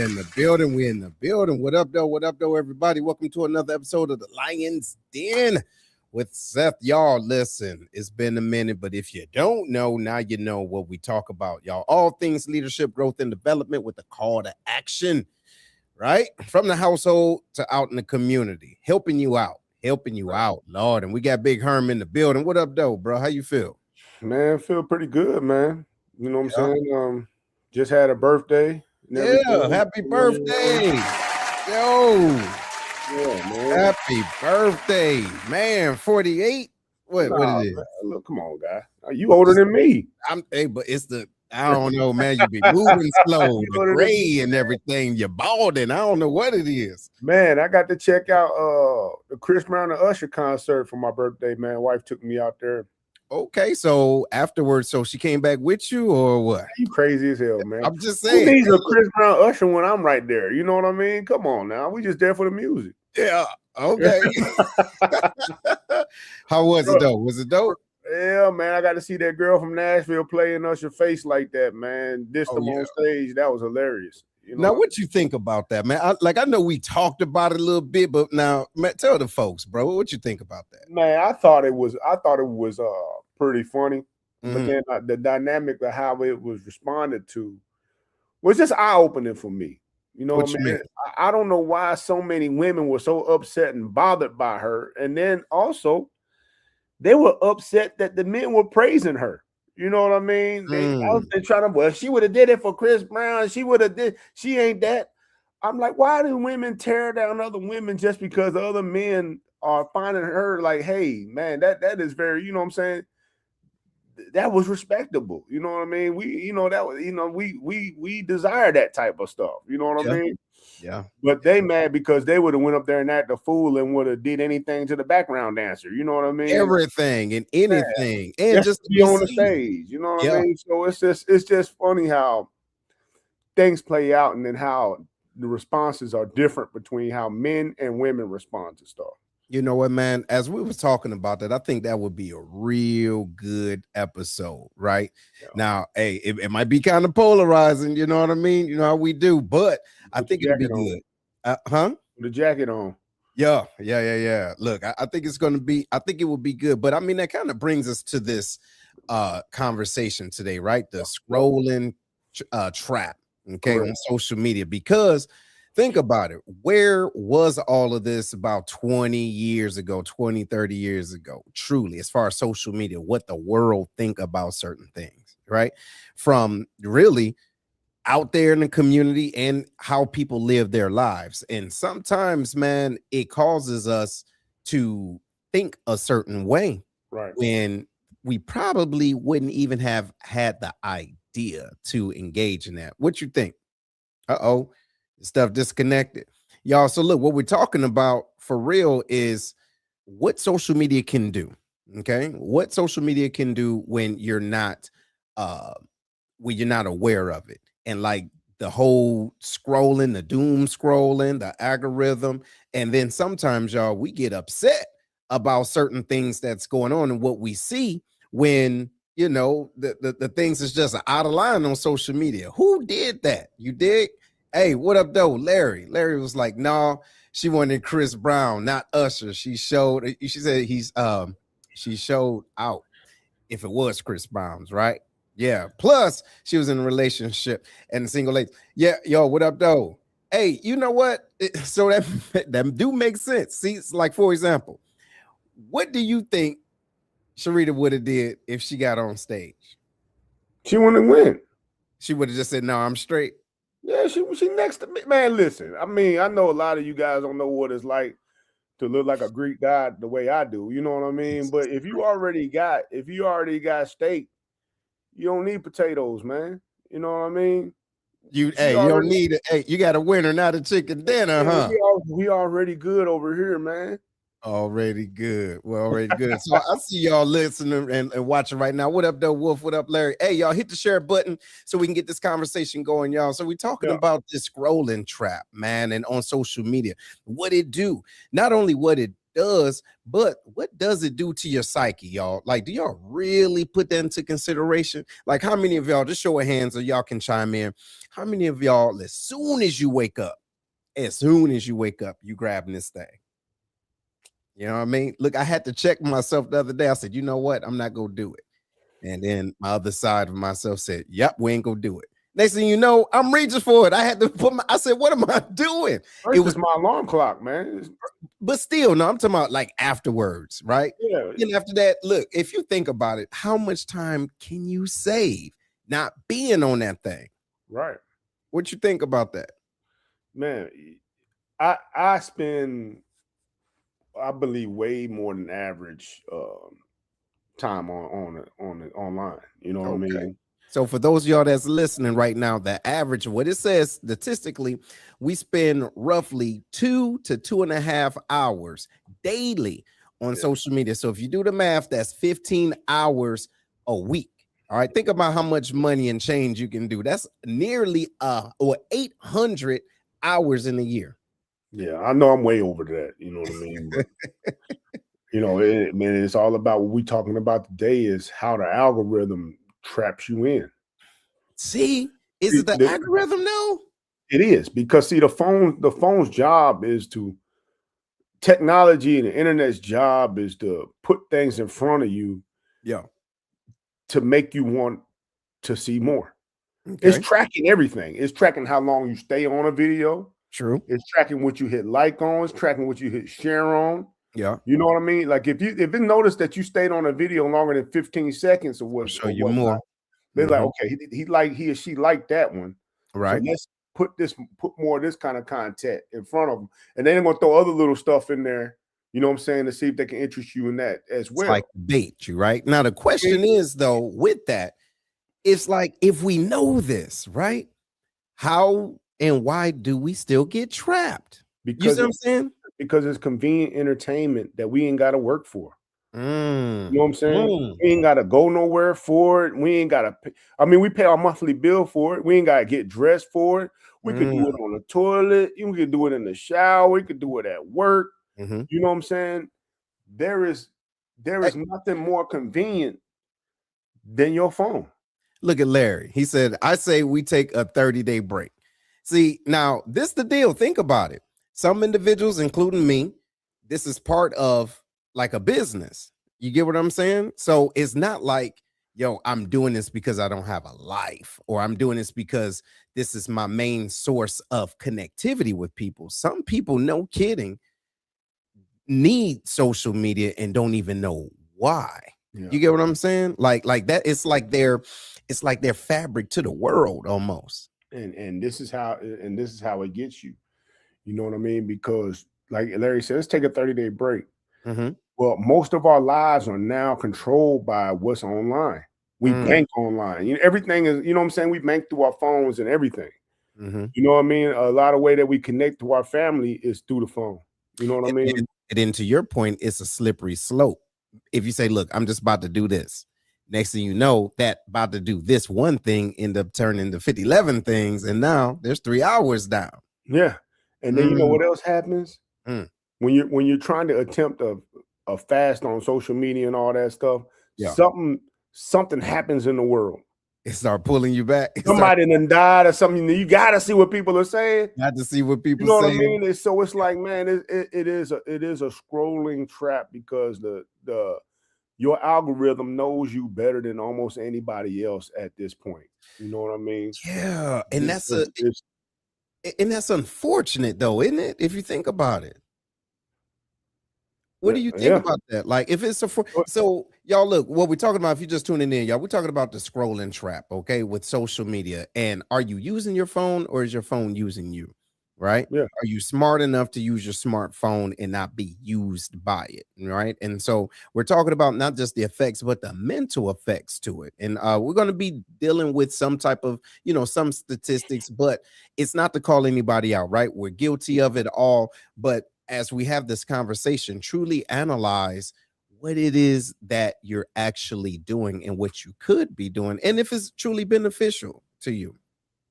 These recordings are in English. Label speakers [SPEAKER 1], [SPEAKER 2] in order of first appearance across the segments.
[SPEAKER 1] in the building. We in the building. What up, though? What up, though, everybody? Welcome to another episode of the Lion's Den with Seth. Y'all, listen, it's been a minute, but if you don't know, now you know what we talk about, y'all. All things leadership, growth, and development with a call to action, right? From the household to out in the community, helping you out, Lord. And we got Big Herm in the building. What up, though, bro? How you feel?
[SPEAKER 2] Man, feel pretty good, man. You know what I'm saying? Just had a birthday.
[SPEAKER 1] Yeah, happy birthday. Yo.
[SPEAKER 2] Yeah, man.
[SPEAKER 1] Happy birthday, man. 48. What it is?
[SPEAKER 2] Man, look, come on, guy. You older than me.
[SPEAKER 1] But it's I don't know, man. You be moving slow, the gray and everything. You're balding. I don't know what it is.
[SPEAKER 2] Man, I got to check out the Chris Brown and Usher concert for my birthday, man. Wife took me out there.
[SPEAKER 1] Okay, so afterwards, so she came back with you or what?
[SPEAKER 2] You crazy as hell, man.
[SPEAKER 1] I'm just saying.
[SPEAKER 2] Who needs a Chris Brown Usher when I'm right there? You know what I mean? Come on now. We just there for the music.
[SPEAKER 1] Yeah. Okay. How was it though? Was it dope?
[SPEAKER 2] Yeah, man. I got to see that girl from Nashville playing Usher face like that, man. Dissed them on stage. That was hilarious. You know?
[SPEAKER 1] Now, what you think about that, man? I know we talked about it a little bit, but now, man, tell the folks, bro, what you think about that?
[SPEAKER 2] Man, I thought it was pretty funny, but then the dynamic of how it was responded to was just eye-opening for me. You know what I mean? I don't know why so many women were so upset and bothered by her, and then also they were upset that the men were praising her. You know what I mean? They trying to, well, she would have did it for Chris Brown. She would have did. She ain't that. I'm like, why do women tear down other women just because other men are finding her like, hey, man, that is very, you know what I'm saying? That was respectable. You know what I mean? We desire that type of stuff. You know what I mean?
[SPEAKER 1] Yeah.
[SPEAKER 2] But they mad because they would have went up there and acted a fool and would have did anything to the background dancer. You know what I mean?
[SPEAKER 1] Everything and anything,
[SPEAKER 2] and just to be on the stage. You know what I mean? So it's just funny how things play out and then how the responses are different between how men and women respond to stuff.
[SPEAKER 1] You know what, man? As we was talking about that, I think that would be a real good episode, right? Yeah. Now, hey, it might be kind of polarizing, you know what I mean? You know how we do, but I think it'll be good.
[SPEAKER 2] The jacket on.
[SPEAKER 1] Yeah. Look, I think it's going to be, I think it will be good, but I mean, that kind of brings us to this conversation today, right? The scrolling trap, okay, on social media, because think about it. Where was all of this about 20 years ago, 20, 30 years ago? Truly, as far as social media, what the world think about certain things, right? From really out there in the community and how people live their lives. And sometimes, man, it causes us to think a certain way,
[SPEAKER 2] right,
[SPEAKER 1] when we probably wouldn't even have had the idea to engage in that. What you think? Stuff disconnected, y'all. So look, what we're talking about for real is what social media can do. Okay, what social media can do when you're not aware of it, and like the whole scrolling, the doom scrolling, the algorithm, and then sometimes, y'all, we get upset about certain things that's going on and what we see when, you know, the things is just out of line on social media. Who did that? You dig? Hey, what up, though? Larry was like, no, she wanted Chris Brown, not Usher. She said she showed out if it was Chris Brown's, right? Yeah. Plus, she was in a relationship and single lady. Yeah, yo, what up, though? Hey, you know what? So that do make sense. See, it's like, for example, what do you think Sharita would have did if she got on stage?
[SPEAKER 2] She wouldn't win.
[SPEAKER 1] She would have just said, no, I'm straight.
[SPEAKER 2] Yeah, she next to me. Man, listen, I mean, I know a lot of you guys don't know what it's like to look like a Greek god the way I do. You know what I mean? But if you already got steak, you don't need potatoes, man. You know what I mean?
[SPEAKER 1] You don't need it. Hey, you got a winner, not a chicken dinner, huh?
[SPEAKER 2] We already good over here, man.
[SPEAKER 1] Already good. Well, already good. So I see y'all listening and watching right now. What up, though, Wolf? What up, Larry? Hey, y'all, hit the share button so we can get this conversation going, y'all. So we're talking about this scrolling trap, man, and on social media. What it do? Not only what it does, but what does it do to your psyche, y'all? Like, do y'all really put that into consideration? Like, how many of y'all, just show of hands, or y'all can chime in, how many of y'all, as soon as you wake up, you grabbing this thing? You know what I mean? Look, I had to check myself the other day. I said, you know what? I'm not gonna do it. And then my other side of myself said, yep, we ain't gonna do it. Next thing you know, I'm reaching for it. I had to I said, what am I doing? It
[SPEAKER 2] First
[SPEAKER 1] was
[SPEAKER 2] is my alarm clock, man.
[SPEAKER 1] but still, no, I'm talking about like afterwards, right?
[SPEAKER 2] Yeah,
[SPEAKER 1] And after that, look, if you think about it, how much time can you save not being on that thing?
[SPEAKER 2] right.
[SPEAKER 1] What you think about that?
[SPEAKER 2] Man, I spend, I believe, way more than average time on online. You know what I
[SPEAKER 1] Okay.
[SPEAKER 2] mean?
[SPEAKER 1] So for those of y'all that's listening right now, the average, what it says statistically, we spend roughly 2 to 2.5 hours daily on
[SPEAKER 2] Yeah.
[SPEAKER 1] social media. So if you do the math, that's 15 hours a week. All right. Think about how much money and change you can do. That's nearly or 800 hours in a year.
[SPEAKER 2] Yeah, I know I'm way over that. You know what I mean? But man, it's all about what we talking about today is how the algorithm traps you in.
[SPEAKER 1] See, is it the algorithm now?
[SPEAKER 2] It is because see the phone's job is to technology and the internet's job is to put things in front of you
[SPEAKER 1] Yeah.
[SPEAKER 2] to make you want to see more. It's
[SPEAKER 1] Okay.
[SPEAKER 2] tracking everything. It's tracking how long you stay on a video.
[SPEAKER 1] True.
[SPEAKER 2] It's tracking what you hit like on. It's tracking what you hit share on.
[SPEAKER 1] Yeah.
[SPEAKER 2] You know what I mean? Like if it noticed that you stayed on a video longer than 15 seconds or
[SPEAKER 1] I'll
[SPEAKER 2] what
[SPEAKER 1] show
[SPEAKER 2] or
[SPEAKER 1] you
[SPEAKER 2] whatnot,
[SPEAKER 1] more.
[SPEAKER 2] they're like,
[SPEAKER 1] Mhm.
[SPEAKER 2] okay, he or she liked that one. So
[SPEAKER 1] Right.
[SPEAKER 2] let's put more of this kind of content in front of them. And then they're gonna throw other little stuff in there, you know what I'm saying, to see if they can interest you in that as
[SPEAKER 1] It's like
[SPEAKER 2] well.
[SPEAKER 1] bait you, right? Now the question is though, with that, it's like if we know this, right? How and why do we still get trapped? You see
[SPEAKER 2] Because
[SPEAKER 1] what I'm saying?
[SPEAKER 2] because it's convenient entertainment that we ain't got to work for. You know what
[SPEAKER 1] Mm,
[SPEAKER 2] I'm saying?
[SPEAKER 1] mm,
[SPEAKER 2] We ain't gotta go nowhere for it. We ain't gotta pay. I mean, we pay our monthly bill for it. We ain't gotta get dressed for it. We could do
[SPEAKER 1] mm,
[SPEAKER 2] it on the toilet. You could do it in the shower. We could do it at work.
[SPEAKER 1] mhm.
[SPEAKER 2] You know what I'm saying? There is
[SPEAKER 1] Hey,
[SPEAKER 2] nothing more convenient than your phone.
[SPEAKER 1] look at Larry. He said, I say we take a 30-day break. See, now this the deal. Think about it. Some individuals, including me, this is part of like a business. You get what I'm saying? So it's not like, yo, I'm doing this because I don't have a life, or I'm doing this because this is my main source of connectivity with people. Some people, no kidding, need social media and don't even know why.
[SPEAKER 2] Yeah.
[SPEAKER 1] You get what I'm saying? Like that, it's like their fabric to the world almost.
[SPEAKER 2] And this is how it gets you. You know what I mean? Because like Larry said, let's take a 30-day break.
[SPEAKER 1] Mhm.
[SPEAKER 2] Well, most of our lives are now controlled by what's online. We
[SPEAKER 1] Mm,
[SPEAKER 2] bank online. Everything is, you know what I'm saying? We bank through our phones and everything.
[SPEAKER 1] mhm.
[SPEAKER 2] You know what I mean? A lot of way that we connect to our family is through the phone. You know what I mean?
[SPEAKER 1] And then to your point, it's a slippery slope. If you say, look, I'm just about to do this. Next thing you know, that about to do this one thing end up turning to 50, 11 things. And now there's 3 hours down.
[SPEAKER 2] Yeah. And then you know
[SPEAKER 1] Mm,
[SPEAKER 2] what else happens?
[SPEAKER 1] mm,
[SPEAKER 2] When you're trying to attempt a fast on social media and all that stuff,
[SPEAKER 1] yeah.
[SPEAKER 2] something happens in the world.
[SPEAKER 1] It start pulling you back. It start
[SPEAKER 2] Somebody done died or something. You gotta see what people are saying.
[SPEAKER 1] got to see what
[SPEAKER 2] You
[SPEAKER 1] people
[SPEAKER 2] know what I
[SPEAKER 1] saying.
[SPEAKER 2] mean? It's like, man, it is a scrolling trap because the your algorithm knows you better than almost anybody else at this point. You know what I mean?
[SPEAKER 1] Yeah. And
[SPEAKER 2] It's, it's
[SPEAKER 1] that's unfortunate though, isn't it? If you think about it. What
[SPEAKER 2] yeah,
[SPEAKER 1] do you think
[SPEAKER 2] yeah,
[SPEAKER 1] about that? Like, if it's so, y'all look, what we're talking about, if you're just tuning in, y'all, we're talking about the scrolling trap, okay, with social media. And are you using your phone or is your phone using you? Right?
[SPEAKER 2] yeah,
[SPEAKER 1] Are you smart enough to use your smartphone and not be used by it? Right. And so we're talking about not just the effects, but the mental effects to it. And we're going to be dealing with some type of, some statistics, but it's not to call anybody out, right? We're guilty of it all. But as we have this conversation, truly analyze what it is that you're actually doing and what you could be doing, and if it's truly beneficial to you.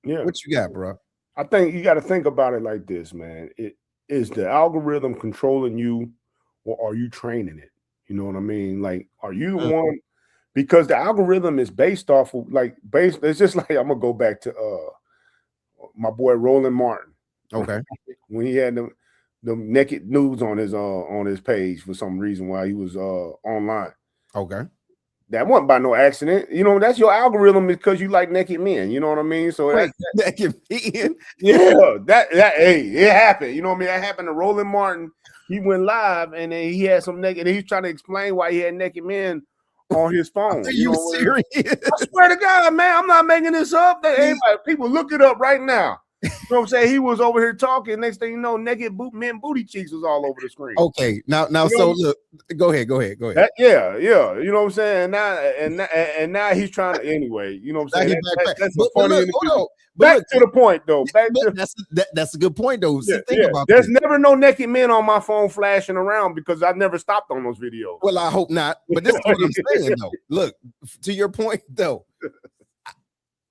[SPEAKER 2] yeah.
[SPEAKER 1] What you got, bro?
[SPEAKER 2] I think you got to think about it like this, man. It is the algorithm controlling you, or are you training it? You know what I mean? Like, are you the one? Because the algorithm is based off of it's just like I'm gonna go back to my boy Roland Martin.
[SPEAKER 1] Okay.
[SPEAKER 2] When he had the naked nudes on his page for some reason while he was online.
[SPEAKER 1] Okay.
[SPEAKER 2] That wasn't by no accident. You know, that's your algorithm because you like naked men. You know what I mean? So
[SPEAKER 1] Wait, naked men?
[SPEAKER 2] yeah, that hey, it happened. You know what I mean? That happened to Roland Martin. He went live and then he had some naked, and he's trying to explain why he had naked men on his phone.
[SPEAKER 1] Are you serious?
[SPEAKER 2] I swear to God, man, I'm not making this up. People look it up right now. You know what I'm saying? He was over here talking. Next thing you know, naked men booty cheeks was all over the screen.
[SPEAKER 1] Okay, now, so look, go ahead.
[SPEAKER 2] Yeah. You know what I'm saying? Now he's trying to anyway. You know what I'm saying? That's a funny interview. Back to the point though.
[SPEAKER 1] That's a good point though. See, think about
[SPEAKER 2] There's
[SPEAKER 1] this.
[SPEAKER 2] never no naked men on my phone flashing around because I never stopped on those videos.
[SPEAKER 1] Well, I hope not. But this is what I'm saying though. Look, to your point though,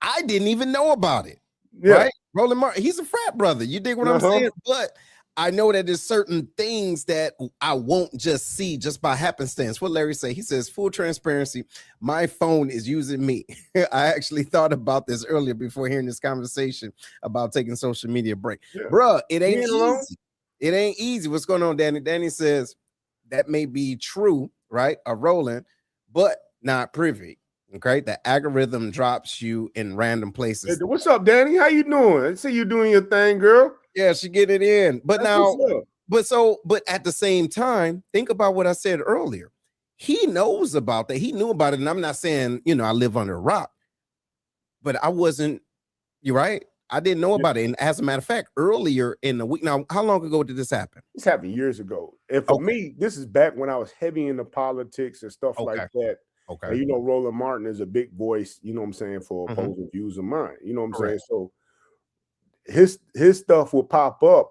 [SPEAKER 1] I didn't even know about it. Yeah. Right? Roland Martin, he's a frat brother. You dig what I'm saying? But I know that there's certain things that I won't just see just by happenstance. What Larry say? He says, full transparency, my phone is using me. I actually thought about this earlier before hearing this conversation about taking social media break. Yeah. Bruh, it ain't easy. It ain't easy. What's going on, Danny? Danny says, that may be true, right? A Roland, but not privy. Okay, the algorithm drops you in random places.
[SPEAKER 2] Hey, what's up, Danny? How you doing? I see you doing your thing, girl.
[SPEAKER 1] Yeah, she get it in. But but at the same time, think about what I said earlier. He knows about that. He knew about it. And I'm not saying, I live under a rock, but I wasn't, you're right. I didn't know about it. And as a matter of fact, earlier in the week, now, how long ago did this happen?
[SPEAKER 2] This happened years ago. And for me, this is back when I was heavy into politics and stuff like that. Okay. And, Roland Martin is a big voice, you know what I'm saying, for opposing views of mine. You know what I'm saying? So his stuff will pop up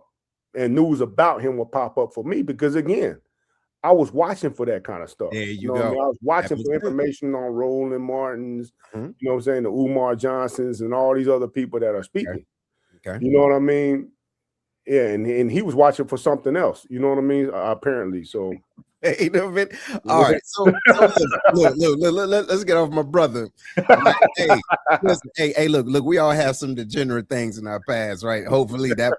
[SPEAKER 2] and news about him will pop up for me because, again, I was watching for that kind of stuff.
[SPEAKER 1] There you go.
[SPEAKER 2] I mean? I was watching for information on Roland Martins, you know what I'm saying, the Umar Johnsons and all these other people that are speaking. Okay. You know what I mean? Yeah, and he was watching for something else. You know what I mean? Apparently, so.
[SPEAKER 1] Hey, all right. So look, let's get off my brother. Hey, listen, hey, look, we all have some degenerate things in our past, right? Hopefully that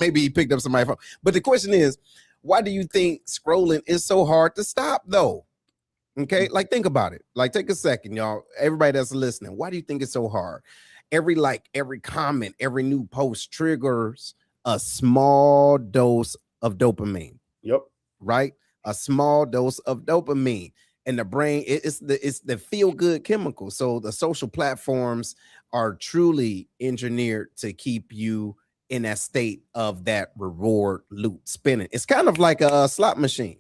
[SPEAKER 1] maybe he picked up somebody's phone. But the question is, why do you think scrolling is so hard to stop, though? Okay, like think about it. Like take a second, y'all. Everybody that's listening, why do you think it's so hard? Every like, every comment, every new post triggers a small dose of dopamine.
[SPEAKER 2] Yep.
[SPEAKER 1] Right? A small dose of dopamine, and the brain it's the feel-good chemical. So the social platforms are truly engineered to keep you in that state of that reward loop spinning. It's kind of like a slot machine.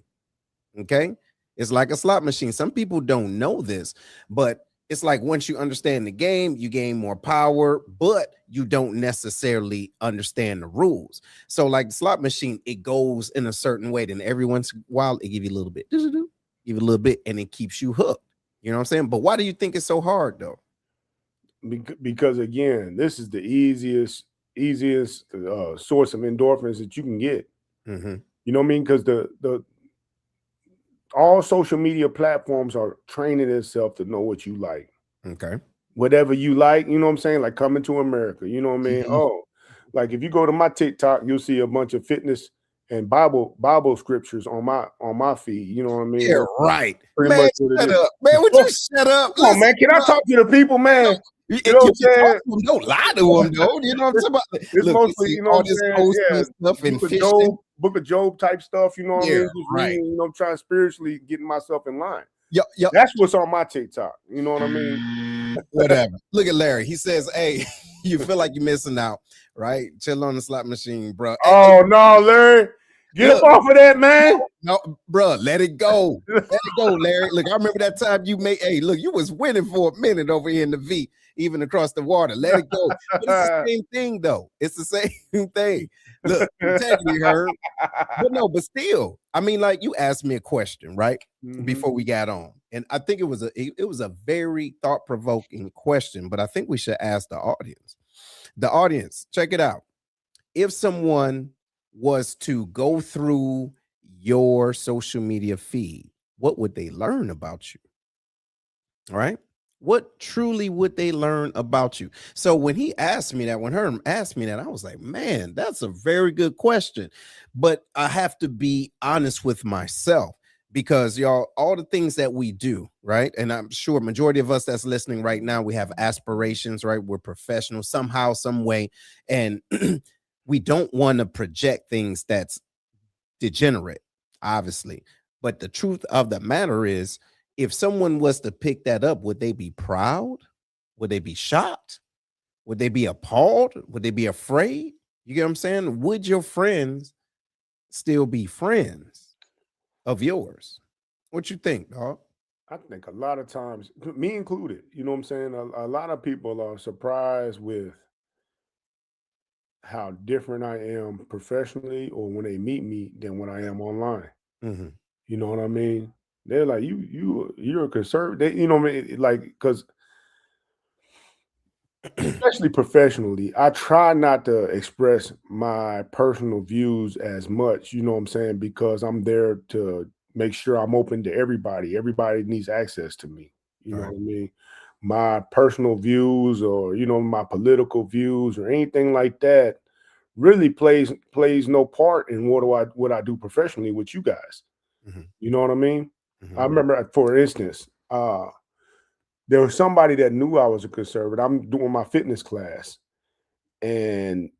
[SPEAKER 1] Okay, it's like a slot machine. Some people don't know this, but it's like once you understand the game, you gain more power, but you don't necessarily understand the rules. So like the slot machine, it goes in a certain way. Then every once in a while, it give you a little bit, give you a little bit, and it keeps you hooked. You know what I'm saying? But why do you think it's so hard though?
[SPEAKER 2] Because again, this is the easiest source of endorphins that you can get. You know what I mean? Because all social media platforms are training itself to know what you like.
[SPEAKER 1] Okay.
[SPEAKER 2] Whatever you like, you know what I'm saying? Like Coming to America, you know what I mean? Oh, like if you go to my TikTok, you'll see a bunch of fitness and Bible scriptures on my feed. You know what I mean?
[SPEAKER 1] Yeah, right. Man, shut up. Man, would you shut up?
[SPEAKER 2] Come on, man. Can I talk to the people, man?
[SPEAKER 1] You know what I'm saying? Don't lie to them, though. You know what I'm talking about?
[SPEAKER 2] It's mostly, you know what I'm saying?
[SPEAKER 1] Stuff and
[SPEAKER 2] Book of Job type stuff, you know what I mean? Just
[SPEAKER 1] right.
[SPEAKER 2] reading, you know, trying spiritually getting myself in line.
[SPEAKER 1] Yep.
[SPEAKER 2] That's what's on my TikTok. You know what I mean?
[SPEAKER 1] Whatever. Look at Larry. He says, hey, you feel like you're missing out, right? Chill on the slot machine, bro.
[SPEAKER 2] Oh, no, Larry. Get up off of that, man.
[SPEAKER 1] No, bro, let it go. Let it go, Larry. Look, I remember that time you made, you was winning for a minute over here in the V, even across the water. Let it go. But it's the same thing, though. It's the same thing. Look, integrity hurt. But still, I mean, like you asked me a question, right? Before we got on. And I think it was a very thought-provoking question, but I think we should ask the audience. The audience, check it out. If someone was to go through your social media feed, what would they learn about you? All right. What truly would they learn about you? So when he asked me that, when Herm asked me that, I was like, man, that's a very good question. But I have to be honest with myself because y'all, all the things that we do, right? And I'm sure majority of us that's listening right now, we have aspirations, right? We're professionals somehow, some way, and we don't want to project things that's degenerate, obviously. But the truth of the matter is, if someone was to pick that up, would they be proud? Would they be shocked? Would they be appalled? Would they be afraid? You get what I'm saying? Would your friends still be friends of yours? What you think, dog?
[SPEAKER 2] I think a lot of times, me included, you know what I'm saying? A lot of people are surprised with how different I am professionally or when they meet me than when I am online.
[SPEAKER 1] Hmm.
[SPEAKER 2] You know what I mean? They're like, you're a conservative. You know what I mean? Like, because especially professionally, I try not to express my personal views as much, you know what I'm saying? Because I'm there to make sure I'm open to everybody. Everybody needs access to me. You
[SPEAKER 1] All
[SPEAKER 2] know
[SPEAKER 1] right.
[SPEAKER 2] what I mean? My personal views or, my political views or anything like that really plays no part in what I do professionally with you guys.
[SPEAKER 1] Hmm.
[SPEAKER 2] You know what I mean? I
[SPEAKER 1] Hmm.
[SPEAKER 2] remember, for instance, there was somebody that knew I was a conservative. I'm doing my fitness class, and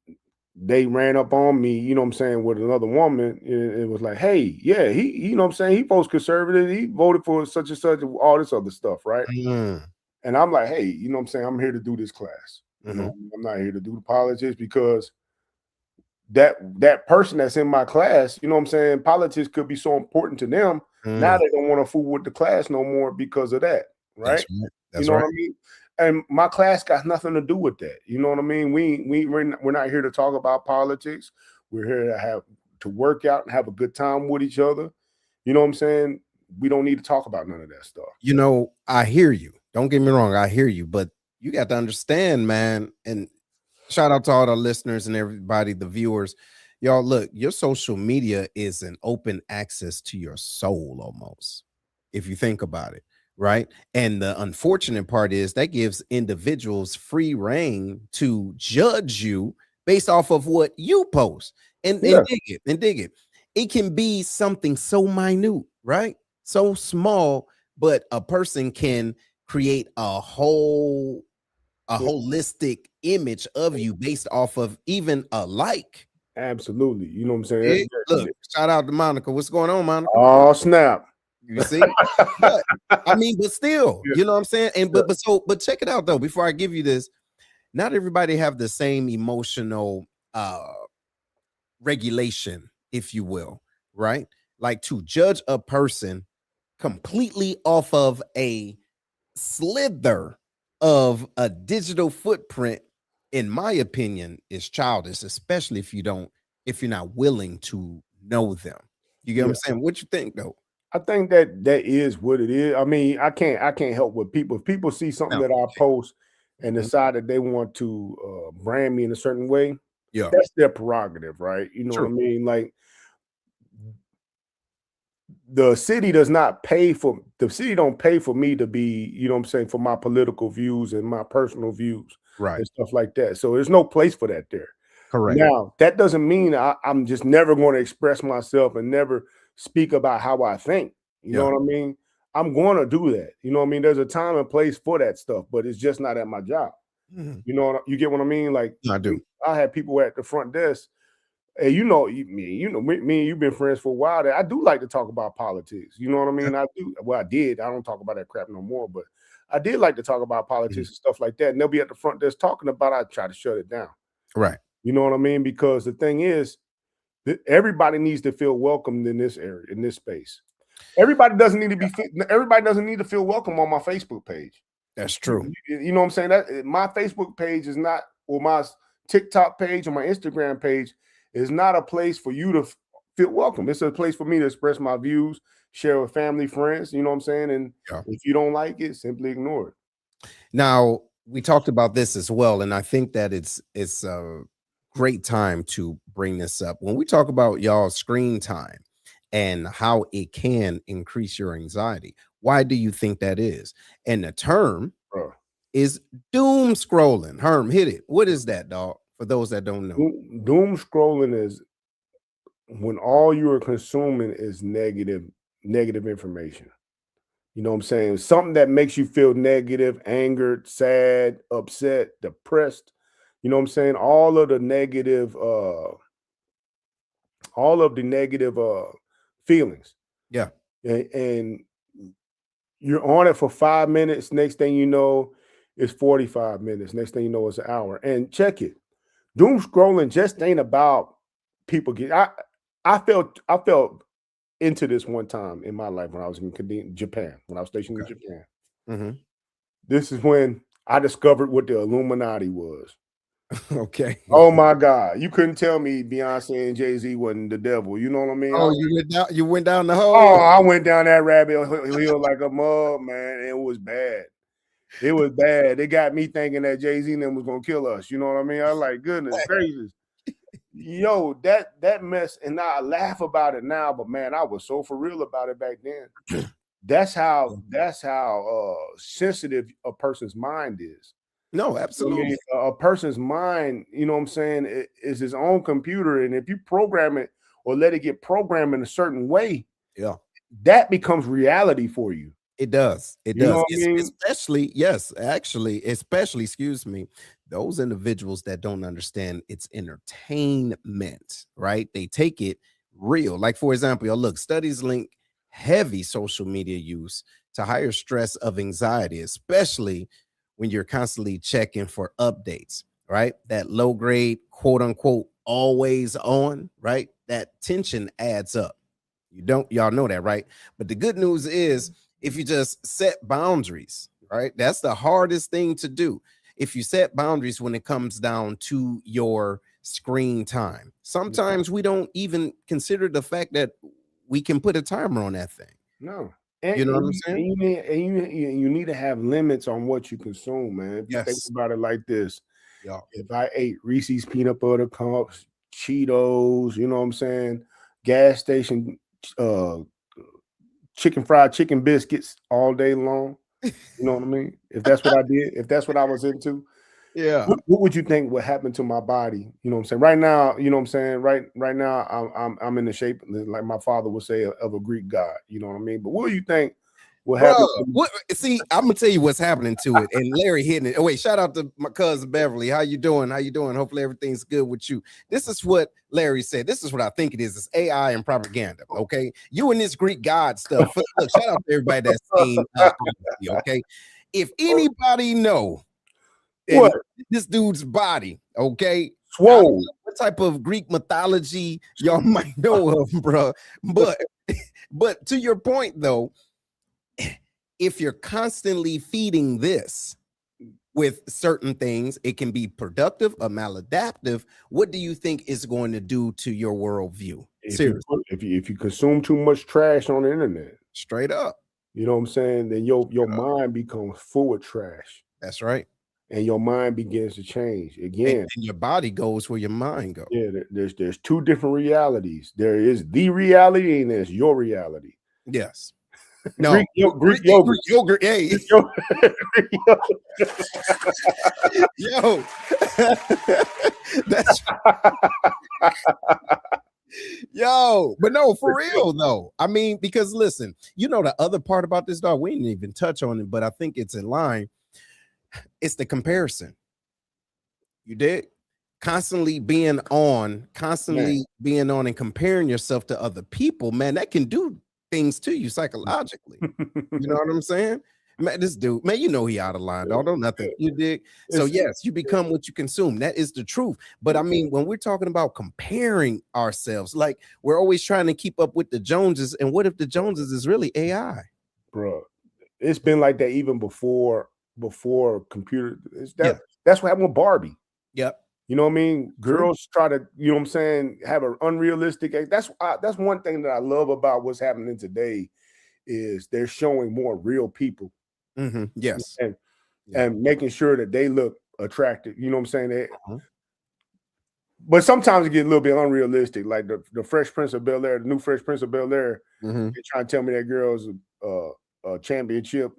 [SPEAKER 2] they ran up on me, you know what I'm saying, with another woman. And it was like, hey, yeah, you know what I'm saying, he votes conservative, he voted for such and such, all this other stuff, right?
[SPEAKER 1] Hmm.
[SPEAKER 2] And I'm like, hey, you know what I'm saying, I'm here to do this class.
[SPEAKER 1] Hmm.
[SPEAKER 2] I'm not here to do the politics because that person that's in my class, you know what I'm saying, politics could be so important to them. Now
[SPEAKER 1] Mm.
[SPEAKER 2] they don't want to fool with the class no more because of that,
[SPEAKER 1] That's
[SPEAKER 2] right?
[SPEAKER 1] right.
[SPEAKER 2] You
[SPEAKER 1] That's
[SPEAKER 2] know
[SPEAKER 1] right.
[SPEAKER 2] what I mean? And my class got nothing to do with that. You know what I mean? We're not here to talk about politics. We're here to work out and have a good time with each other. You know what I'm saying? We don't need to talk about none of that stuff.
[SPEAKER 1] I hear you. Don't get me wrong. I hear you, but you got to understand, man. And shout out to all the listeners and everybody, the viewers. Y'all, look, your social media is an open access to your soul almost, if you think about it, right? And the unfortunate part is that gives individuals free reign to judge you based off of what you post and
[SPEAKER 2] Yeah,
[SPEAKER 1] dig it and dig it. It can be something so minute, right? So small, but a person can create a
[SPEAKER 2] yeah,
[SPEAKER 1] holistic image of you based off of even a like.
[SPEAKER 2] absolutely. You know what I'm saying?
[SPEAKER 1] Yeah, look, shout out to Monica. What's going on, Monica?
[SPEAKER 2] Oh snap!
[SPEAKER 1] You see? But I mean, but still,
[SPEAKER 2] Yeah,
[SPEAKER 1] you know what I'm saying? And
[SPEAKER 2] yeah,
[SPEAKER 1] but check it out though. Before I give you this, not everybody have the same emotional regulation, if you will, right? Like to judge a person completely off of a slither of a digital footprint, in my opinion, is childish, especially if you're not willing to know them. You get what
[SPEAKER 2] yeah.
[SPEAKER 1] I'm saying? What you think though?
[SPEAKER 2] I think that is what it is. I mean, I can't help what people, if people see something
[SPEAKER 1] No.
[SPEAKER 2] that I post and
[SPEAKER 1] Mhm.
[SPEAKER 2] decide that they want to brand me in a certain way,
[SPEAKER 1] Yeah,
[SPEAKER 2] that's their prerogative, right? You know what I
[SPEAKER 1] true.
[SPEAKER 2] mean? Like, the city don't pay for me to be, you know what I'm saying, for my political views and my personal views
[SPEAKER 1] Right.
[SPEAKER 2] and stuff like that. So there's no place for that there.
[SPEAKER 1] Correct.
[SPEAKER 2] Now, that doesn't mean I'm just never going to express myself and never speak about how I think. You know
[SPEAKER 1] Yeah.
[SPEAKER 2] what I mean? I'm going to do that. You know what I mean? There's a time and place for that stuff, but it's just not at my job.
[SPEAKER 1] Mhm.
[SPEAKER 2] You get what I mean? Like,
[SPEAKER 1] I do.
[SPEAKER 2] I had people at the front desk. Hey, me and you've been friends for a while. That I do like to talk about politics. You know what I
[SPEAKER 1] Yeah.
[SPEAKER 2] mean? I do. Well, I did. I don't talk about that crap no more, but I did like to talk about
[SPEAKER 1] Mhm.
[SPEAKER 2] politics and stuff like that. And they'll be at the front desk talking about it. I try to shut it down.
[SPEAKER 1] Right.
[SPEAKER 2] You know what I mean? Because the thing is, everybody needs to feel welcomed in this area, in this space. Everybody doesn't need to feel welcome on my Facebook page.
[SPEAKER 1] That's
[SPEAKER 2] You,
[SPEAKER 1] true.
[SPEAKER 2] you know what I'm saying? That my Facebook page is not, or my TikTok page or my Instagram page is not a place for you to feel welcome. It's a place for me to express my views, share with family, friends. You know what I'm saying? And
[SPEAKER 1] Yeah.
[SPEAKER 2] if you don't like it, simply ignore it.
[SPEAKER 1] Now, we talked about this as well, and I think that it's a great time to bring this up. When we talk about y'all screen time and how it can increase your anxiety. Why do you think that is? And the term
[SPEAKER 2] bro.
[SPEAKER 1] is doom scrolling. Herm, hit it. What is that, dog? For those that don't know.
[SPEAKER 2] Doom scrolling is when all you are consuming is negative information. You know what I'm saying? Something that makes you feel negative, angered, sad, upset, depressed. You know what I'm saying? All of the negative feelings.
[SPEAKER 1] Yeah.
[SPEAKER 2] And you're on it for 5 minutes. Next thing you know, it's 45 minutes. Next thing you know, it's an hour. And check it. Doom scrolling just ain't about people get. I felt into this one time in my life when I was in Japan, when I was stationed in
[SPEAKER 1] Okay.
[SPEAKER 2] Japan.
[SPEAKER 1] Hmm.
[SPEAKER 2] This is when I discovered what the Illuminati was.
[SPEAKER 1] Okay.
[SPEAKER 2] Oh my God. You couldn't tell me Beyonce and Jay-Z wasn't the devil. You know what I mean?
[SPEAKER 1] Oh, you went down the
[SPEAKER 2] Oh,
[SPEAKER 1] hole.
[SPEAKER 2] I went down that rabbit hole like a mug, man. It was bad. It was bad. They got me thinking that Jay-Z and them was gonna kill us. You know what I mean? I was like, goodness gracious. Yo, that mess, and I laugh about it now, but man, I was so for real about it back then. That's how sensitive a person's mind is.
[SPEAKER 1] No,
[SPEAKER 2] I mean,
[SPEAKER 1] absolutely.
[SPEAKER 2] a person's mind, you know what I'm saying, is his own computer. And if you program it or let it get programmed in a certain way,
[SPEAKER 1] Yeah.
[SPEAKER 2] that becomes reality for you.
[SPEAKER 1] It does. It
[SPEAKER 2] You know
[SPEAKER 1] does.
[SPEAKER 2] what I mean?
[SPEAKER 1] Especially, yes, actually, especially, excuse me, those individuals that don't understand it's entertainment, right? They take it real. Like, for example, look, studies link heavy social media use to higher stress of anxiety, especially when you're constantly checking for updates, right? That low grade, quote unquote, always on, right? That tension adds up. Y'all know that, right? But the good news is if you just set boundaries, right? That's the hardest thing to do. If you set boundaries when it comes down to your screen time, sometimes we don't even consider the fact that we can put a timer on that thing.
[SPEAKER 2] No.
[SPEAKER 1] You know what I'm
[SPEAKER 2] And
[SPEAKER 1] saying?
[SPEAKER 2] you need to have limits on what you consume, man. If you think
[SPEAKER 1] Yes.
[SPEAKER 2] about it like this,
[SPEAKER 1] Yeah.
[SPEAKER 2] if I ate Reese's peanut butter cups, Cheetos, you know what I'm saying, gas station uh fried chicken biscuits all day long, you know what I mean? If that's what I did, if that's what I was into,
[SPEAKER 1] Yeah.
[SPEAKER 2] what would you think would happen to my body? You know what I'm saying? Right now, you know what I'm saying? Right now, I'm in the shape, like my father would say, of a Greek god. You know what I mean? But what do you think will
[SPEAKER 1] Bro,
[SPEAKER 2] happen to me?
[SPEAKER 1] what see, I'm gonna tell you what's happening to it. And Larry hitting it. Oh, wait, shout out to my cousin Beverly. How you doing? How you doing? Hopefully everything's good with you. This is what Larry said. This is what I think it is. It's AI and propaganda. Okay. You and this Greek god stuff. Look, shout out to everybody that's seen Odyssey, okay. If anybody know
[SPEAKER 2] What?
[SPEAKER 1] and this dude's body, okay. I don't
[SPEAKER 2] Swole.
[SPEAKER 1] know what type of Greek mythology y'all might know of, bro. But but to your point though, if you're constantly feeding this with certain things, it can be productive or maladaptive. What do you think is going to do to your worldview? Seriously,
[SPEAKER 2] If you consume too much trash on the internet,
[SPEAKER 1] straight up.
[SPEAKER 2] you know what I'm saying, then your mind becomes full of trash,
[SPEAKER 1] That's right.
[SPEAKER 2] and your mind begins to change
[SPEAKER 1] And,
[SPEAKER 2] again.
[SPEAKER 1] and your body goes where your mind goes.
[SPEAKER 2] Yeah, there's two different realities. There is the reality, and there's your reality.
[SPEAKER 1] Yes. No,
[SPEAKER 2] Greek yogurt.
[SPEAKER 1] Greek yogurt. Hey,
[SPEAKER 2] Greek yogurt.
[SPEAKER 1] yo, that's yo. But no, for real though. I mean, because listen, the other part about this dog, we didn't even touch on it, but I think it's in line. It's the comparison. You did
[SPEAKER 2] Man.
[SPEAKER 1] constantly being on and comparing yourself to other people, man, that can do things to you psychologically. You know what I'm saying? Man, this dude, man, he out of line, dog. Don't nothing. You dig? So
[SPEAKER 2] It's
[SPEAKER 1] yes, you become what you consume. That is the truth. But I mean, when we're talking about comparing ourselves, like we're always trying to keep up with the Joneses, and what if the Joneses is really AI?
[SPEAKER 2] bro. It's been like that even before computer.
[SPEAKER 1] Yeah.
[SPEAKER 2] That's what happened with Barbie.
[SPEAKER 1] Yep.
[SPEAKER 2] You know what I mean?
[SPEAKER 1] True.
[SPEAKER 2] Girls try to, you know what I'm saying, have an unrealistic. That's one thing that I love about what's happening today is they're showing more real people
[SPEAKER 1] Yes.
[SPEAKER 2] and
[SPEAKER 1] Yeah.
[SPEAKER 2] and making sure that they look attractive. You know what I'm saying?
[SPEAKER 1] Uh-huh.
[SPEAKER 2] But sometimes it get a little bit unrealistic. Like the Fresh Prince of Bel-Air, the new Fresh Prince of Bel-Air, they trying to tell me that girl's a championship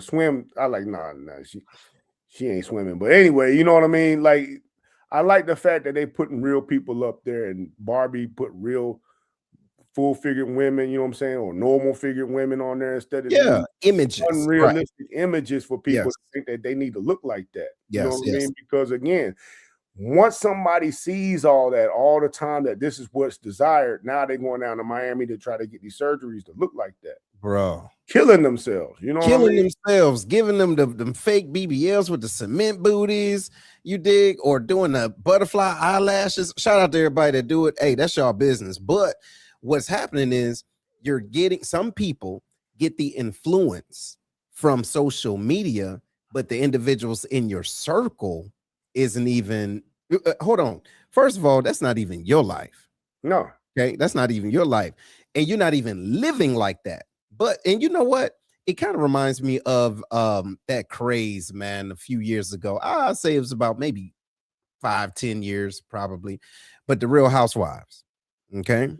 [SPEAKER 2] swim. I like, nah, she ain't swimming. But anyway, you know what I mean? Like, I like the fact that they putting real people up there, and Barbie put real full-figured women, you know what I'm saying, or normal figured women on there instead of
[SPEAKER 1] Yeah,
[SPEAKER 2] these
[SPEAKER 1] images, right.
[SPEAKER 2] unrealistic images for people
[SPEAKER 1] Yes,
[SPEAKER 2] to think that they need to look like that. You know
[SPEAKER 1] yes,
[SPEAKER 2] what I
[SPEAKER 1] yes,
[SPEAKER 2] mean? Because again, once somebody sees all that all the time, that this is what's desired, now they're going down to Miami to try to get these surgeries to look like that,
[SPEAKER 1] bro.
[SPEAKER 2] killing themselves. You know what I
[SPEAKER 1] Killing
[SPEAKER 2] mean?
[SPEAKER 1] themselves, giving them them fake BBLs with the cement booties, you dig, or doing the butterfly eyelashes. Shout out to everybody that do it. Hey, that's y'all business. But what's happening is you're getting some people get the influence from social media, but the individuals in your circle isn't even hold on. First of all, that's not even your life.
[SPEAKER 2] No.
[SPEAKER 1] Okay, that's not even your life, and you're not even living like that. But and you know what? It kind of reminds me of that craze, man, a few years ago. I'd say it was about maybe 5, 10 years, probably. But the Real Housewives, okay,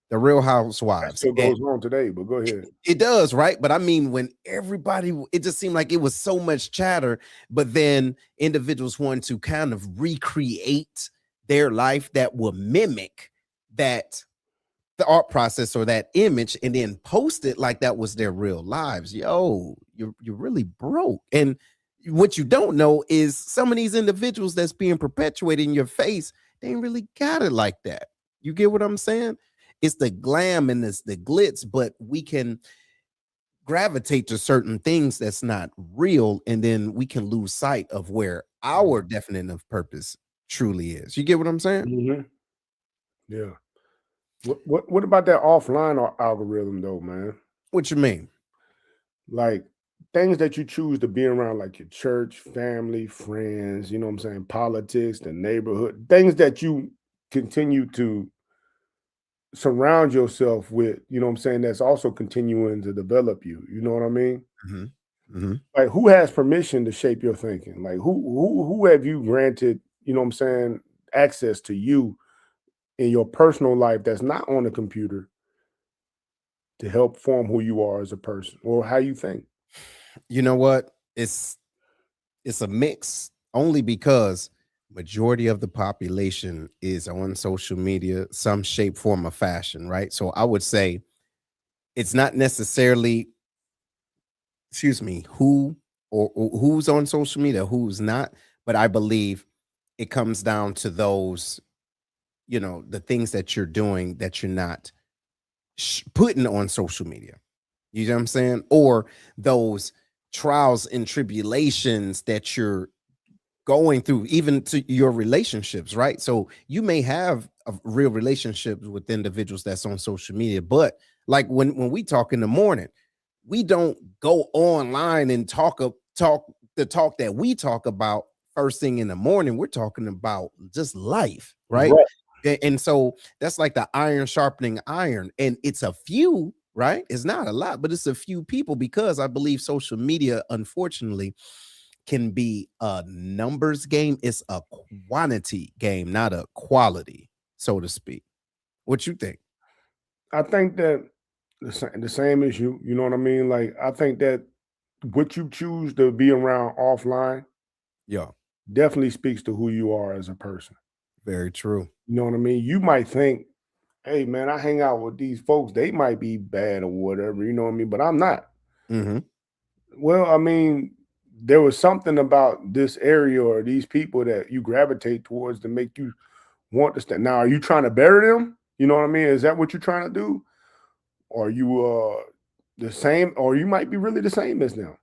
[SPEAKER 1] the Real
[SPEAKER 2] That
[SPEAKER 1] Housewives,
[SPEAKER 2] still
[SPEAKER 1] and
[SPEAKER 2] goes on today, but go ahead.
[SPEAKER 1] it does, right? But I mean, when everybody, it just seemed like it was so much chatter, but then individuals want to kind of recreate their life that will mimic that the art process or that image and then post it like that was their real lives. Yo, you're really broke. And what you don't know is some of these individuals that's being perpetuated in your face, they ain't really got it like that. You get what I'm saying? It's the glam and it's the glitz, but we can gravitate to certain things that's not real, and then we can lose sight of where our definition of purpose truly is. You get what I'm saying?
[SPEAKER 2] Mm-hmm. Yeah. What about that offline algorithm though, man?
[SPEAKER 1] What you mean?
[SPEAKER 2] Like things that you choose to be around, like your church, family, friends, you know what I'm saying, politics, the neighborhood, things that you continue to surround yourself with, you know what I'm saying, that's also continuing to develop you. You know what I mean?
[SPEAKER 1] Mhm. Mhm.
[SPEAKER 2] Like who has permission to shape your thinking? Like who have you granted, you know what I'm saying, access to you in your personal life that's not on the computer to help form who you are as a person or how you think?
[SPEAKER 1] You know what? It's a mix only because majority of the population is on social media, some shape, form, or fashion, right? So I would say it's not necessarily, excuse me, who or who's on social media, who's not, but I believe it comes down to those, the things that you're doing that you're not putting on social media. You know what I'm saying? Or those trials and tribulations that you're going through, even to your relationships, right? So you may have a real relationships with individuals that's on social media, but like when we talk in the morning, we don't go online and talk the talk that we talk about first thing in the morning. We're talking about just life, right?
[SPEAKER 2] Right.
[SPEAKER 1] And so that's like the iron sharpening iron, and it's a few, right? It's not a lot, but it's a few people, because I believe social media, unfortunately, can be a numbers game. It's a quantity game, not a quality, so to speak. What you think?
[SPEAKER 2] I think that the same as you know what I mean? Like, I think that what you choose to be around offline
[SPEAKER 1] Yeah,
[SPEAKER 2] definitely speaks to who you are as a person.
[SPEAKER 1] very true.
[SPEAKER 2] You know what I mean? You might think, hey, man, I hang out with these folks. They might be bad or whatever, you know what I mean? But I'm not.
[SPEAKER 1] Hmm.
[SPEAKER 2] Well, I mean, there was something about this area or these people that you gravitate towards to make you want to stay. Now, are you trying to bury them? You know what I mean? Is that what you're trying to do? Or you the same, or you might be really the same as them.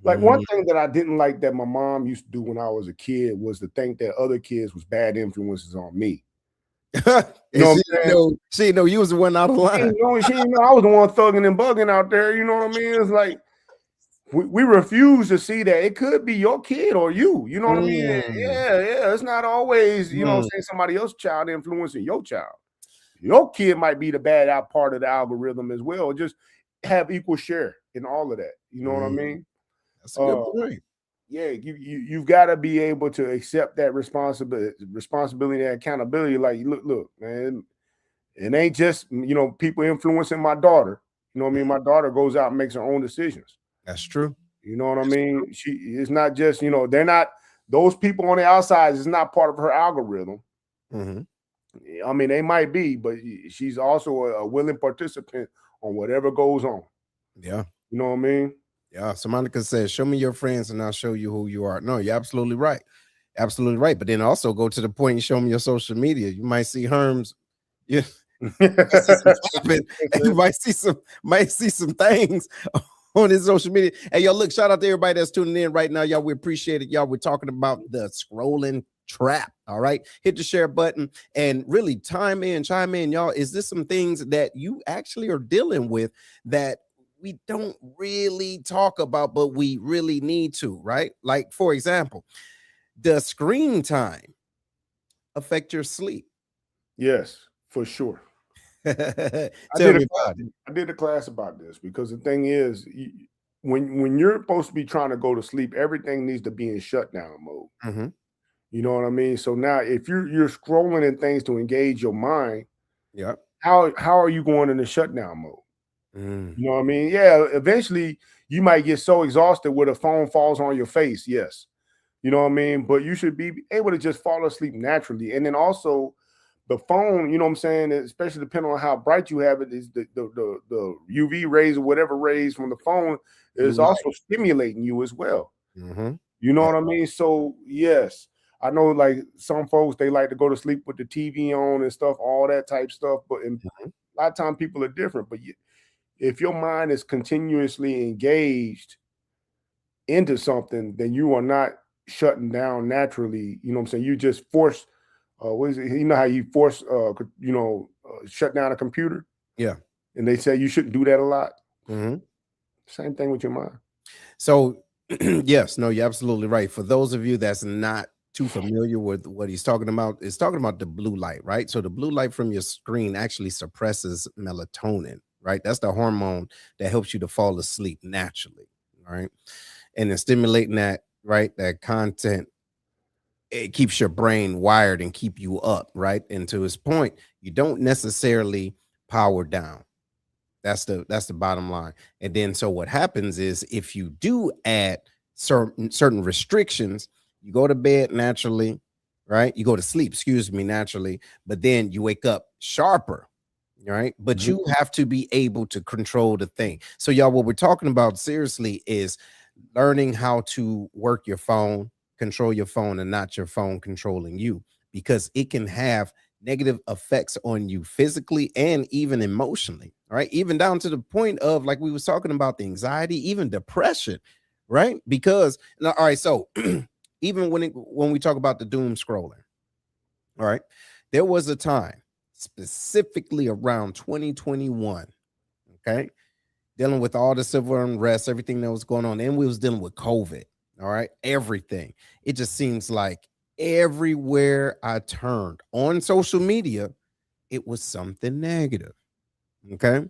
[SPEAKER 2] Like one thing that I didn't like that my mom used to do when I was a kid was to think that other kids was bad influences on me. You
[SPEAKER 1] And
[SPEAKER 2] know what
[SPEAKER 1] she
[SPEAKER 2] I'm
[SPEAKER 1] didn't
[SPEAKER 2] saying?
[SPEAKER 1] know, you was the one out of line.
[SPEAKER 2] She didn't know I was the one thugging and bugging out there. You know what I mean? It's like we refuse to see that it could be your kid or you. You know what I mean?
[SPEAKER 1] Mm,
[SPEAKER 2] Yeah. It's not always, you know what I'm
[SPEAKER 1] mm.
[SPEAKER 2] saying, somebody else's child influencing your child. Your kid might be the bad out part of the algorithm as well. Just have equal share in all of that. You know what I
[SPEAKER 1] Mm.
[SPEAKER 2] mean?
[SPEAKER 1] That's a good
[SPEAKER 2] Uh,
[SPEAKER 1] point.
[SPEAKER 2] yeah, you've got to be able to accept that responsibility and accountability. Like, look, man, it ain't just people influencing my daughter. You know what I mean? My daughter goes out and makes her own decisions.
[SPEAKER 1] That's true.
[SPEAKER 2] You know what I
[SPEAKER 1] That's
[SPEAKER 2] mean? She it's not just they're not those people on the outside is not part of her algorithm.
[SPEAKER 1] true.
[SPEAKER 2] I mean, they might be, but she's also a willing participant on whatever goes on.
[SPEAKER 1] Yeah.
[SPEAKER 2] You know what I mean?
[SPEAKER 1] Yeah. So Monica says, show me your friends and I'll show you who you are. No, you're absolutely right. Absolutely right. But then also go to the point and show me your social media. You might see Herms. Yeah. I see some clapping. And you might see some things on his social media. Hey, y'all, look, shout out to everybody that's tuning in right now. Y'all, we appreciate it. Y'all, we're talking about the scrolling trap. All right. Hit the share button and really chime in, y'all. Is this some things that you actually are dealing with that we don't really talk about, but we really need to, right? Like, for example, does screen time affect your sleep?
[SPEAKER 2] Yes, for sure.
[SPEAKER 1] Tell me about it.
[SPEAKER 2] I did a class about this because the thing is, when you're supposed to be trying to go to sleep, everything needs to be in shutdown mode.
[SPEAKER 1] Mhm.
[SPEAKER 2] You know what I mean? So now, if you're scrolling in things to engage your mind,
[SPEAKER 1] Yeah.
[SPEAKER 2] how are you going into shutdown mode?
[SPEAKER 1] Mm.
[SPEAKER 2] You know what I mean? Yeah, eventually you might get so exhausted where the phone falls on your face. Yes. You know what I mean? But you should be able to just fall asleep naturally. And then also the phone, you know what I'm saying, especially depending on how bright you have it, is the UV rays or whatever rays from the phone is
[SPEAKER 1] Blue light.
[SPEAKER 2] also stimulating you as well.
[SPEAKER 1] Mhm.
[SPEAKER 2] You know
[SPEAKER 1] Yeah.
[SPEAKER 2] what I mean? So yes, I know like some folks they like to go to sleep with the TV on and stuff, all that type stuff. But
[SPEAKER 1] Mhm.
[SPEAKER 2] a lot of times people are different. But if your mind is continuously engaged into something, then you are not shutting down naturally. You know what I'm saying? You just force. What is it? You know how you force, shut down a computer,
[SPEAKER 1] Yeah.
[SPEAKER 2] and they say you shouldn't do that a lot.
[SPEAKER 1] Mhm.
[SPEAKER 2] Same thing with your mind.
[SPEAKER 1] So, yes, no, you're absolutely right. For those of you that's not too familiar with what he's talking about, it's talking about the blue light, right? So the blue light from your screen actually suppresses melatonin, right? That's the hormone that helps you to fall asleep naturally, right? And then stimulating that, right? That content, it keeps your brain wired and keep you up, right? And to his point, you don't necessarily power down. That's the bottom line. And then so what happens is if you do add certain restrictions, you go to bed naturally, right? You go to sleep, excuse me, naturally, but then you wake up sharper, right? But
[SPEAKER 2] Mhm.
[SPEAKER 1] you have to be able to control the thing. So y'all, what we're talking about seriously is learning how to work your phone, control your phone, and not your phone controlling you, because it can have negative effects on you physically and even emotionally, right? Even down to the point of, like we was talking about, the anxiety, even depression, right? Because now, all right, so even when we talk about the doom scrolling, all right, there was a time specifically around 2021, okay, dealing with all the civil unrest, everything that was going on, and we was dealing with COVID. All right, everything. It just seems like everywhere I turned on social media, it was something negative. Okay,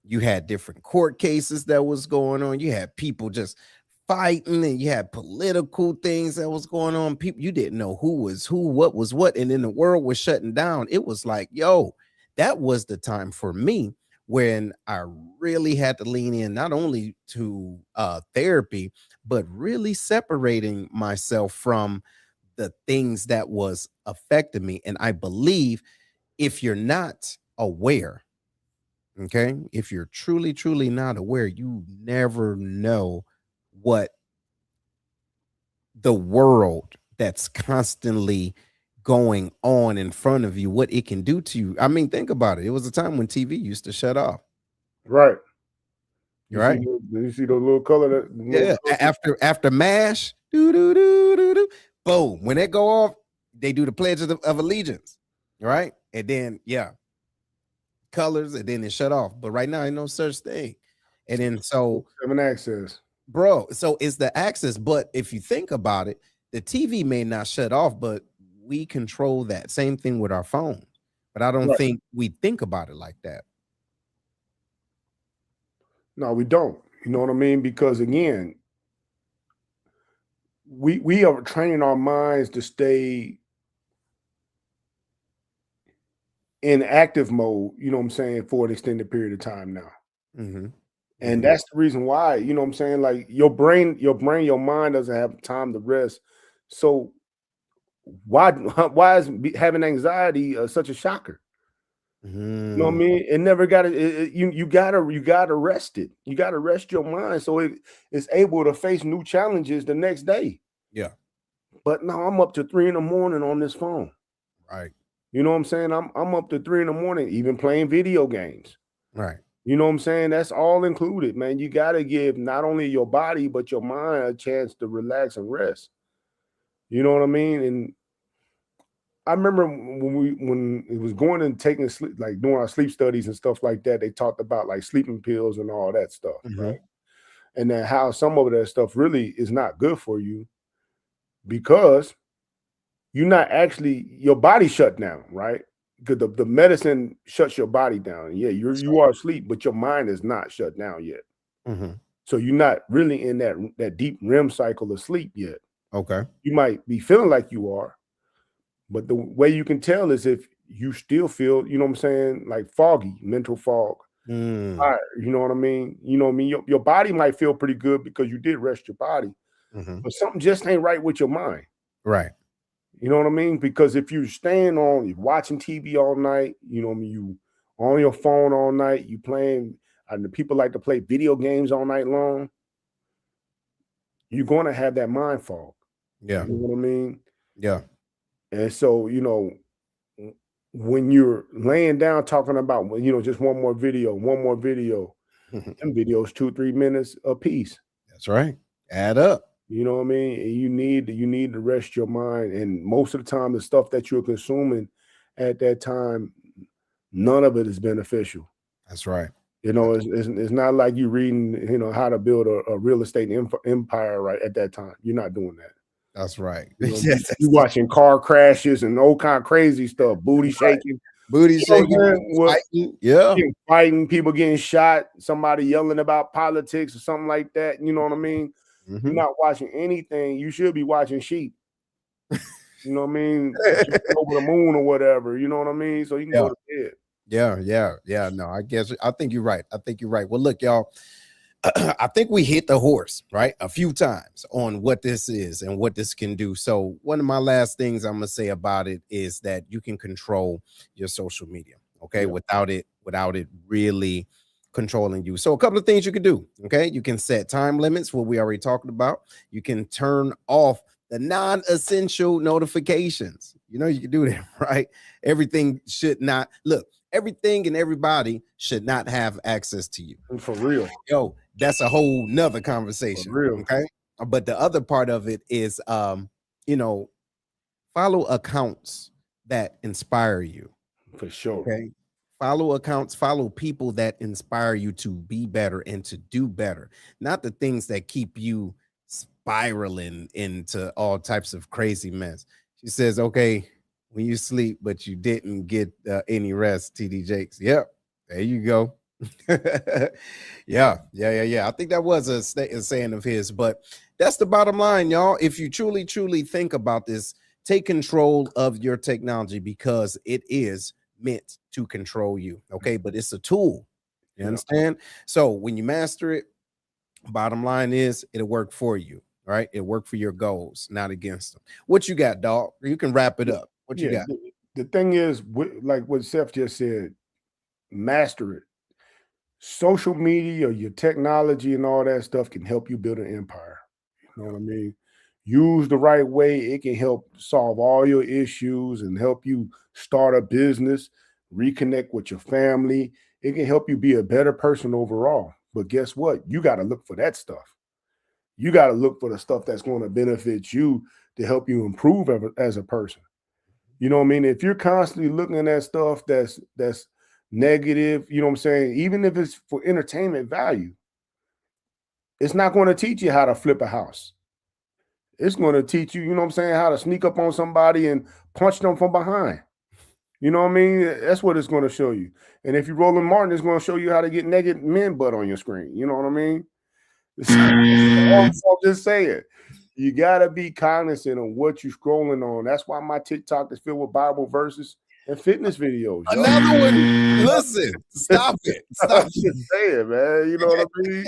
[SPEAKER 1] you had different court cases that was going on. You had people just fighting, and you had political things that was going on. People, you didn't know who was who, what was what, and then the world was shutting down. It was like, yo, that was the time for me when I really had to lean in, not only to therapy, but really separating myself from the things that was affecting me. And I believe if you're not aware, okay, if you're truly not aware, you never know what the world that's constantly going on in front of you, what it can do to you. I mean, think about it. It was a time when TV used to shut off,
[SPEAKER 2] Right.
[SPEAKER 1] right?
[SPEAKER 2] You see those little color that little
[SPEAKER 1] Yeah.
[SPEAKER 2] color.
[SPEAKER 1] After MASH, do do do do do, boom. When they go off, they do the Pledge of Allegiance, right? And then yeah, colors, and then it shut off. But right now, ain't no such thing. And then so,
[SPEAKER 2] Seven access.
[SPEAKER 1] bro, so it's the access. But if you think about it, the TV may not shut off, but we control that. Same thing with our phone. But I don't
[SPEAKER 2] Right.
[SPEAKER 1] think we think about it like that.
[SPEAKER 2] No, we don't. You know what I mean? Because again, we are training our minds to stay in active mode, you know what I'm saying, for an extended period of time now.
[SPEAKER 1] Mm-hmm.
[SPEAKER 2] And
[SPEAKER 1] Mm-hmm.
[SPEAKER 2] that's the reason why, you know what I'm saying? Like your mind doesn't have time to rest. So why is having anxiety such a shocker? You know what I
[SPEAKER 1] Mm.
[SPEAKER 2] mean? It never got to. You gotta rest it. You gotta rest your mind so it is able to face new challenges the next day.
[SPEAKER 1] Yeah.
[SPEAKER 2] But now I'm up to 3 in the morning on this phone.
[SPEAKER 1] Right.
[SPEAKER 2] You know what I'm saying? I'm up to 3 in the morning, even playing video games.
[SPEAKER 1] Right.
[SPEAKER 2] You know what I'm saying? That's all included, man. You got to give not only your body but your mind a chance to relax and rest. You know what I mean? And I remember when it was going and taking sleep, like doing our sleep studies and stuff like that. They talked about like sleeping pills and all that stuff,
[SPEAKER 1] Mm-hmm.
[SPEAKER 2] right? And then how some of that stuff really is not good for you because you're not actually your body shut down, right? Because the medicine shuts your body down. Yeah,
[SPEAKER 1] That's
[SPEAKER 2] you are asleep, but your mind is not shut down yet.
[SPEAKER 1] right. Mm-hmm.
[SPEAKER 2] So you're not really in that deep REM cycle of sleep yet.
[SPEAKER 1] Okay.
[SPEAKER 2] You might be feeling like you are, but the way you can tell is if you still feel, you know what I'm saying, like foggy, mental fog.
[SPEAKER 1] Mm.
[SPEAKER 2] Tired, you know what I mean? You know what I mean? Your body might feel pretty good because you did rest your body,
[SPEAKER 1] Mm-hmm.
[SPEAKER 2] but something just ain't right with your mind.
[SPEAKER 1] Right.
[SPEAKER 2] You know what I mean? Because if you're staying on, you're watching TV all night, you know what I mean? You on your phone all night, you playing, and the people like to play video games all night long, you're going to have that mind fog.
[SPEAKER 1] Yeah.
[SPEAKER 2] You know what I mean?
[SPEAKER 1] Yeah.
[SPEAKER 2] And so, when you're laying down talking about, just one more video, them videos 2-3 minutes a piece.
[SPEAKER 1] That's right. Add up.
[SPEAKER 2] You know what I mean? And you need to rest your mind. And most of the time, the stuff that you're consuming at that time, none of it is beneficial.
[SPEAKER 1] That's right.
[SPEAKER 2] It's not like you reading, how to build a real estate empire right at that time. You're not doing that.
[SPEAKER 1] That's right.
[SPEAKER 2] You watching car crashes and all kind of crazy stuff, booty
[SPEAKER 1] Right.
[SPEAKER 2] shaking,
[SPEAKER 1] Booty shaking,
[SPEAKER 2] fighting,
[SPEAKER 1] yeah,
[SPEAKER 2] people getting shot, somebody yelling about politics or something like that. You know what I mean?
[SPEAKER 1] mm-hmm.
[SPEAKER 2] You're not watching anything. You should be watching sheep. You know what I mean? Jumping over the moon or whatever. You know what I mean? So you can
[SPEAKER 1] Yeah,
[SPEAKER 2] go to bed.
[SPEAKER 1] yeah. No, I think you're right. Well, look, y'all. I think we hit the horse, right, a few times on what this is and what this can do. So one of my last things I'm gonna say about it is that you can control your social media, okay,
[SPEAKER 2] Yeah.
[SPEAKER 1] without it really controlling you. So a couple of things you can do, okay, you can set time limits, what we already talked about. You can turn off the non-essential notifications. You can do that, right? Everything should not look. Everything and everybody should not have access to you.
[SPEAKER 2] For real.
[SPEAKER 1] Yo, that's a whole nother
[SPEAKER 2] For
[SPEAKER 1] conversation.
[SPEAKER 2] real.
[SPEAKER 1] Okay. But the other part of it is you know, follow accounts that inspire you.
[SPEAKER 2] For sure.
[SPEAKER 1] Okay. Follow accounts, follow people that inspire you to be better and to do better, not the things that keep you spiraling into all types of crazy mess. She says, okay, when you sleep, but you didn't get any rest, TD Jakes. Yep. There you go. Yeah. I think that was a saying of his, but that's the bottom line, y'all. If you truly think about this, take control of your technology because it is meant to control you. Okay, but it's a tool. You understand? So when you master it, bottom line is it'll work for you. Right? It'll work for your goals, not against them. What you got, dog? You can wrap it up. What you got?
[SPEAKER 2] The thing is, like what Seth just said, master it. Social media, your technology, and all that stuff can help you build an empire. You know what I mean? Use the right way, it can help solve all your issues and help you start a business, reconnect with your family. It can help you be a better person overall. But guess what? You got to look for that stuff. You got to look for the stuff that's going to benefit you to help you improve as a person. You know what I mean? If you're constantly looking at stuff that's negative, you know what I'm saying? Even if it's for entertainment value, it's not going to teach you how to flip a house. It's going to teach you, you know what I'm saying, how to sneak up on somebody and punch them from behind. You know what I mean? That's what it's going to show you. And if you're Roland Martin, it's going to show you how to get naked men butt on your screen. You know what I mean? I'll just say it. You gotta be cognizant of what you're scrolling on. That's why my TikTok is filled with Bible verses and fitness videos.
[SPEAKER 1] Another one. Listen, stop it. Stop
[SPEAKER 2] I'm
[SPEAKER 1] it.
[SPEAKER 2] just saying, man. You know what I mean?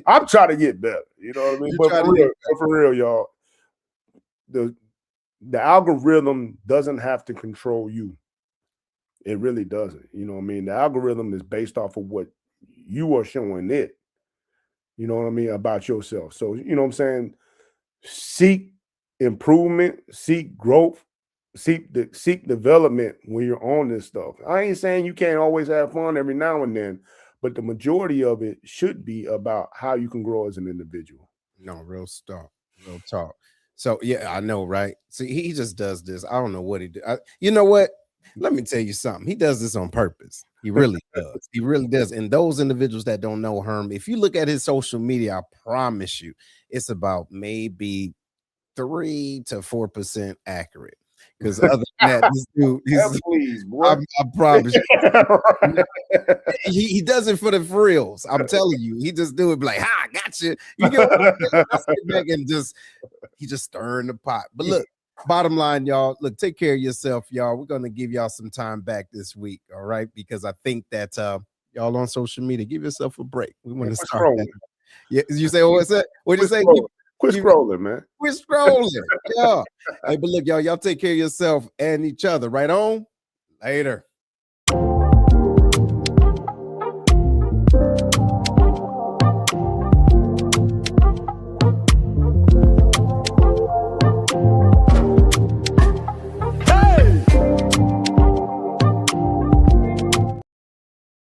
[SPEAKER 2] I'm trying to get better. You know what I mean?
[SPEAKER 1] You're
[SPEAKER 2] But
[SPEAKER 1] trying to get
[SPEAKER 2] for real, y'all, the algorithm doesn't have to control you. It really doesn't. You know what I mean? The algorithm is based off of what you are showing it. You know what I mean about yourself. So you know what I'm saying. Seek improvement, seek growth, seek development when you're on this stuff. I ain't saying you can't always have fun every now and then, but the majority of it should be about how you can grow as an individual.
[SPEAKER 1] No, real talk. Real talk. So yeah, I know, right? See, he just does this. I don't know what he do. You know what? Let me tell you something. He does this on purpose. He really does. He really does. And those individuals that don't know Herm, if you look at his social media, I promise you, it's about maybe 3 to 4% accurate. Because other than that, this dude,
[SPEAKER 2] Please, boy.
[SPEAKER 1] I promise you, he does it for the frills. I'm telling you, he just do it like, "Ha, I got you." You get what I'm saying? I sit back and he just stirring the pot. But look, bottom line, y'all, look, take care of yourself, y'all. We're gonna give y'all some time back this week, all right? Because I think that y'all on social media, give yourself a break. We want to start that. Yeah, you say, what's that? What you say?
[SPEAKER 2] Quit scrolling, man.
[SPEAKER 1] Quit scrolling. Yeah. Hey, but look, y'all take care of yourself and each other. Right on. Later.